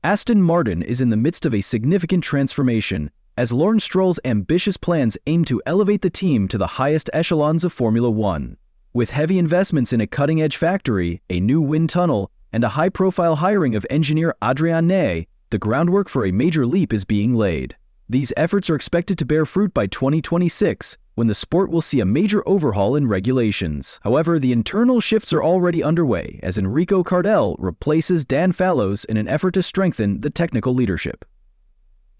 Aston Martin is in the midst of a significant transformation, as Lawrence Stroll's ambitious plans aim to elevate the team to the highest echelons of Formula One. With heavy investments in a cutting-edge factory, a new wind tunnel, and a high-profile hiring of engineer Adrian Ney, the groundwork for a major leap is being laid. These efforts are expected to bear fruit by 2026, when the sport will see a major overhaul in regulations. However, the internal shifts are already underway, as Enrico Cardell replaces Dan Fallows in an effort to strengthen the technical leadership.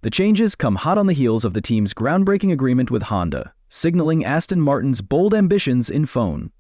The changes come hot on the heels of the team's groundbreaking agreement with Honda, signaling Aston Martin's bold ambitions in F1.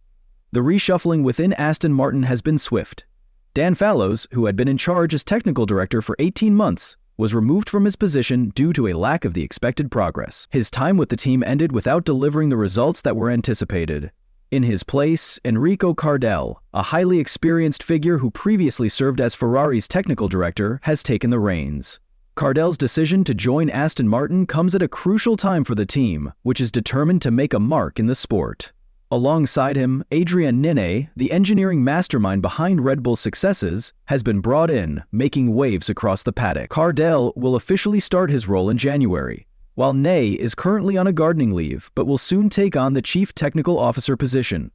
The reshuffling within Aston Martin has been swift. Dan Fallows, who had been in charge as technical director for 18 months, was removed from his position due to a lack of the expected progress. His time with the team ended without delivering the results that were anticipated. In his place, Enrico Cardell, a highly experienced figure who previously served as Ferrari's technical director, has taken the reins. Cardell's decision to join Aston Martin comes at a crucial time for the team, which is determined to make a mark in the sport. Alongside him, Adrian Ney, the engineering mastermind behind Red Bull's successes, has been brought in, making waves across the paddock. Cardell will officially start his role in January, while Ney is currently on a gardening leave but will soon take on the chief technical officer position.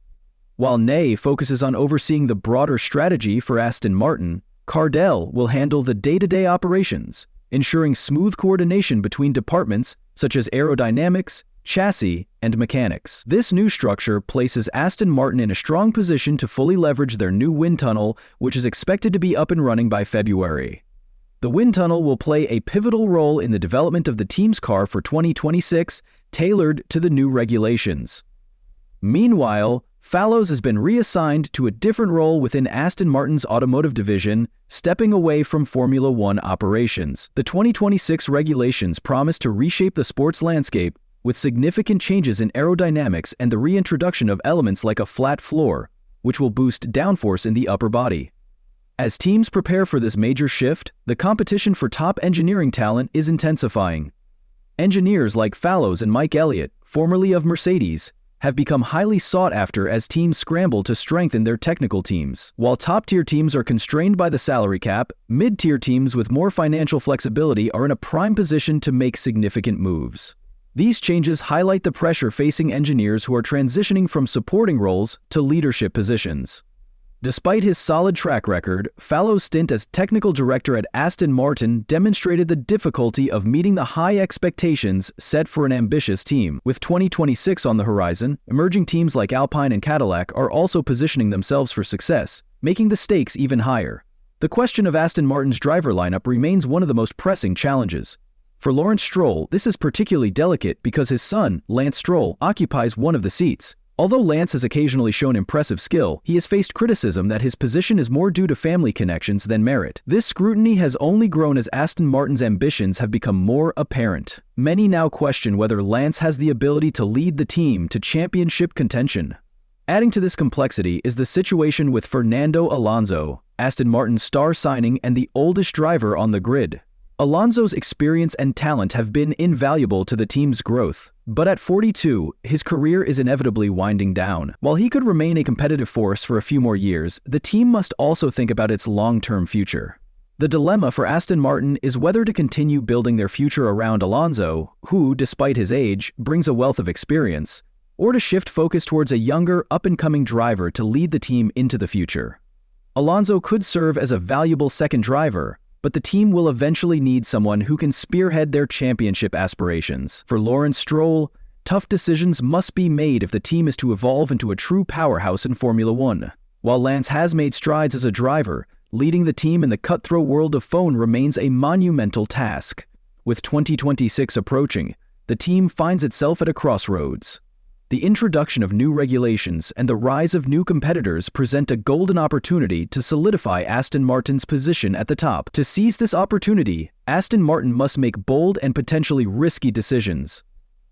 While Ney focuses on overseeing the broader strategy for Aston Martin, Cardell will handle the day-to-day operations, ensuring smooth coordination between departments such as aerodynamics, chassis, and mechanics. This new structure places Aston Martin in a strong position to fully leverage their new wind tunnel, which is expected to be up and running by February. The wind tunnel will play a pivotal role in the development of the team's car for 2026, tailored to the new regulations. Meanwhile, Fallows has been reassigned to a different role within Aston Martin's automotive division, stepping away from Formula One operations. The 2026 regulations promise to reshape the sport's landscape with significant changes in aerodynamics and the reintroduction of elements like a flat floor, which will boost downforce in the upper body. As teams prepare for this major shift, the competition for top engineering talent is intensifying. Engineers like Fallows and Mike Elliott, formerly of Mercedes, have become highly sought after as teams scramble to strengthen their technical teams. While top-tier teams are constrained by the salary cap, mid-tier teams with more financial flexibility are in a prime position to make significant moves. These changes highlight the pressure facing engineers who are transitioning from supporting roles to leadership positions. Despite his solid track record, Fallows' stint as technical director at Aston Martin demonstrated the difficulty of meeting the high expectations set for an ambitious team. With 2026 on the horizon, emerging teams like Alpine and Cadillac are also positioning themselves for success, making the stakes even higher. The question of Aston Martin's driver lineup remains one of the most pressing challenges. For Lawrence Stroll, this is particularly delicate because his son, Lance Stroll, occupies one of the seats. Although Lance has occasionally shown impressive skill, he has faced criticism that his position is more due to family connections than merit. This scrutiny has only grown as Aston Martin's ambitions have become more apparent. Many now question whether Lance has the ability to lead the team to championship contention. Adding to this complexity is the situation with Fernando Alonso, Aston Martin's star signing and the oldest driver on the grid. Alonso's experience and talent have been invaluable to the team's growth, but at 42, his career is inevitably winding down. While he could remain a competitive force for a few more years, the team must also think about its long-term future. The dilemma for Aston Martin is whether to continue building their future around Alonso, who, despite his age, brings a wealth of experience, or to shift focus towards a younger, up-and-coming driver to lead the team into the future. Alonso could serve as a valuable second driver, but the team will eventually need someone who can spearhead their championship aspirations. For Lawrence Stroll, tough decisions must be made if the team is to evolve into a true powerhouse in Formula One. While Lance has made strides as a driver, leading the team in the cutthroat world of F1 remains a monumental task. With 2026 approaching, the team finds itself at a crossroads. The introduction of new regulations and the rise of new competitors present a golden opportunity to solidify Aston Martin's position at the top. To seize this opportunity, Aston Martin must make bold and potentially risky decisions.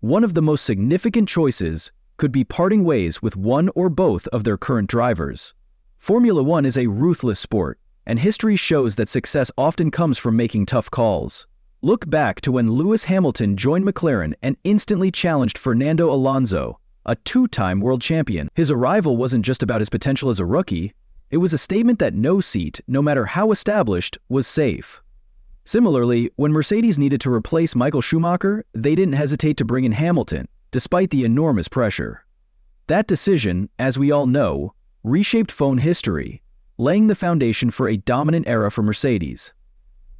One of the most significant choices could be parting ways with one or both of their current drivers. Formula One is a ruthless sport, and history shows that success often comes from making tough calls. Look back to when Lewis Hamilton joined McLaren and instantly challenged Fernando Alonso, a two-time world champion. His arrival wasn't just about his potential as a rookie, it was a statement that no seat, no matter how established, was safe. Similarly, when Mercedes needed to replace Michael Schumacher, they didn't hesitate to bring in Hamilton, despite the enormous pressure. That decision, as we all know, reshaped phone history, laying the foundation for a dominant era for Mercedes.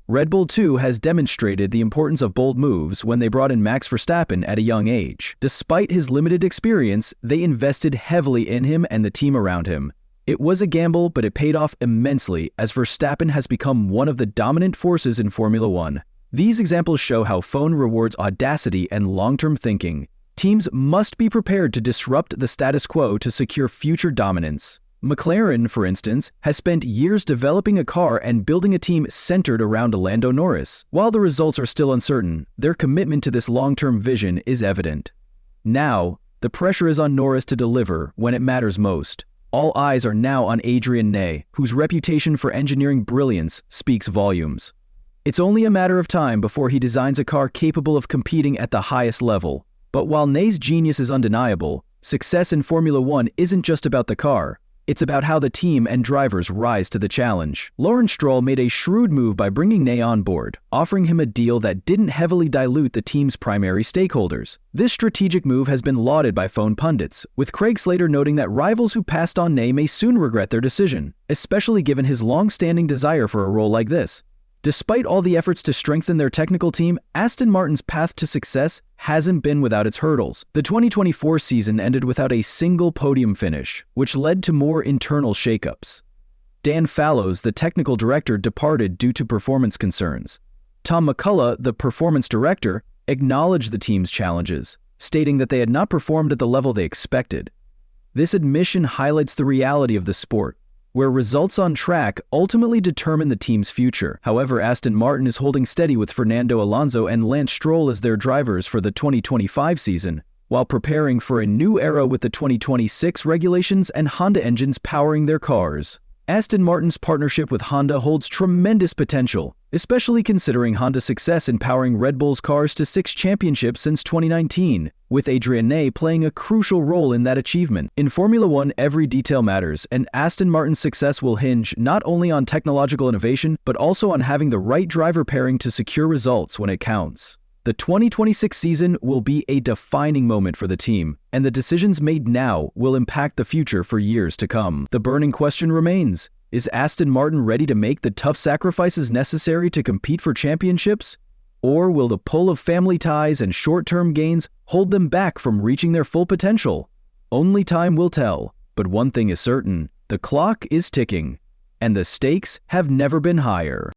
Red Bull too has demonstrated the importance of bold moves when they brought in Max Verstappen at a young age. Despite his limited experience, they invested heavily in him and the team around him. It was a gamble, but it paid off immensely as Verstappen has become one of the dominant forces in Formula One. These examples show how phone rewards audacity and long-term thinking. Teams must be prepared to disrupt the status quo to secure future dominance. McLaren, for instance, has spent years developing a car and building a team centered around Lando Norris. While the results are still uncertain, their commitment to this long-term vision is evident. Now, the pressure is on Norris to deliver when it matters most. All eyes are now on Adrian Ney, whose reputation for engineering brilliance speaks volumes. It's only a matter of time before he designs a car capable of competing at the highest level. But while Ney's genius is undeniable, success in Formula One isn't just about the car. It's about how the team and drivers rise to the challenge. Lawrence Stroll made a shrewd move by bringing Ney on board, offering him a deal that didn't heavily dilute the team's primary stakeholders. This strategic move has been lauded by phone pundits, with Craig Slater noting that rivals who passed on Ney may soon regret their decision, especially given his long-standing desire for a role like this. Despite all the efforts to strengthen their technical team, Aston Martin's path to success hasn't been without its hurdles. The 2024 season ended without a single podium finish, which led to more internal shakeups. Dan Fallows, the technical director, departed due to performance concerns. Tom McCullough, the performance director, acknowledged the team's challenges, stating that they had not performed at the level they expected. This admission highlights the reality of the sport, where results on track ultimately determine the team's future. However, Aston Martin is holding steady with Fernando Alonso and Lance Stroll as their drivers for the 2025 season, while preparing for a new era with the 2026 regulations and Honda engines powering their cars. Aston Martin's partnership with Honda holds tremendous potential, especially considering Honda's success in powering Red Bull's cars to 6 championships since 2019, with Adrian Ney playing a crucial role in that achievement. In Formula One, every detail matters, and Aston Martin's success will hinge not only on technological innovation, but also on having the right driver pairing to secure results when it counts. The 2026 season will be a defining moment for the team, and the decisions made now will impact the future for years to come. The burning question remains: is Aston Martin ready to make the tough sacrifices necessary to compete for championships? Or will the pull of family ties and short-term gains hold them back from reaching their full potential? Only time will tell, but one thing is certain: the clock is ticking, and the stakes have never been higher.